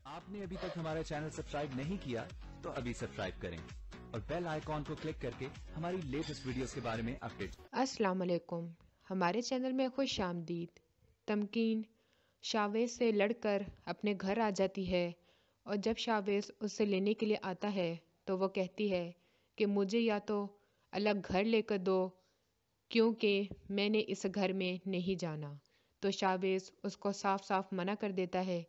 آپ نے ابھی تک ہمارا چینل سبسکرائب نہیں کیا تو ابھی سبسکرائب کریں اور بیل آئیکن کو کلک کر کے ہماری لیٹسٹ ویڈیوز کے بارے میں اپڈیٹ۔ السلام علیکم، ہمارے چینل میں خوش آمدید۔ تمکین شاویز سے لڑ کر اپنے گھر آ جاتی ہے اور جب شاویز اس سے لینے کے لیے آتا ہے تو وہ کہتی ہے کہ مجھے یا تو الگ گھر لے کر دو کیونکہ میں نے اس گھر میں نہیں جانا۔ تو شاویز اس کو صاف صاف منع کر دیتا ہے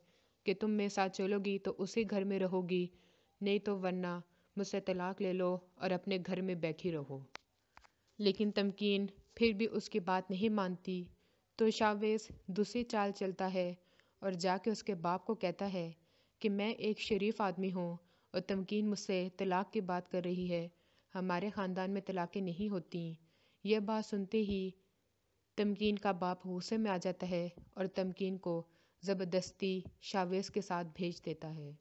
کہ تم میرے ساتھ چلو گی تو اسی گھر میں رہو گی، نہیں تو ورنہ مجھ سے طلاق لے لو اور اپنے گھر میں بیٹھی رہو۔ لیکن تمکین پھر بھی اس کی بات نہیں مانتی تو شاویز دوسری چال چلتا ہے اور جا کے اس کے باپ کو کہتا ہے کہ میں ایک شریف آدمی ہوں اور تمکین مجھ سے طلاق کی بات کر رہی ہے، ہمارے خاندان میں طلاقیں نہیں ہوتی۔ یہ بات سنتے ہی تمکین کا باپ غصے میں آ جاتا ہے اور تمکین کو زبردستی شاویز کے ساتھ بھیج دیتا ہے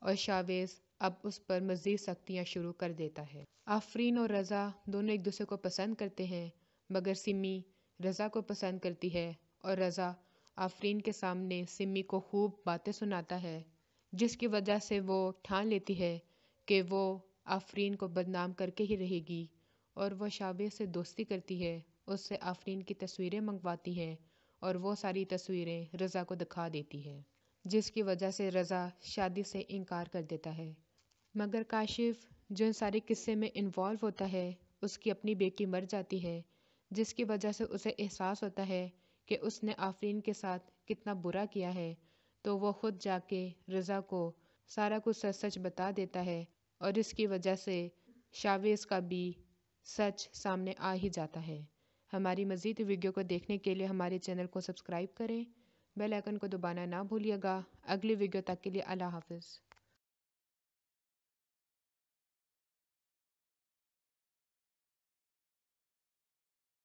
اور شاویز اب اس پر مزید سختیاں شروع کر دیتا ہے۔ آفرین اور رضا دونوں ایک دوسرے کو پسند کرتے ہیں مگر سمی رضا کو پسند کرتی ہے اور رضا آفرین کے سامنے سمی کو خوب باتیں سناتا ہے جس کی وجہ سے وہ ٹھان لیتی ہے کہ وہ آفرین کو بدنام کر کے ہی رہے گی اور وہ شاویز سے دوستی کرتی ہے، اس سے آفرین کی تصویریں منگواتی ہے اور وہ ساری تصویریں رضا کو دکھا دیتی ہے جس کی وجہ سے رضا شادی سے انکار کر دیتا ہے۔ مگر کاشف جو ان سارے قصے میں انوالو ہوتا ہے اس کی اپنی بیٹی مر جاتی ہے جس کی وجہ سے اسے احساس ہوتا ہے کہ اس نے آفرین کے ساتھ کتنا برا کیا ہے، تو وہ خود جا کے رضا کو سارا کچھ سچ سچ بتا دیتا ہے اور اس کی وجہ سے شاویز کا بھی سچ سامنے آ ہی جاتا ہے۔ ہماری مزید ویڈیو کو دیکھنے کے لیے ہمارے چینل کو سبسکرائب کریں، بیل آئیکن کو دبانا نہ بھولیے گا۔ اگلی ویڈیو تک کے لیے اللہ حافظ۔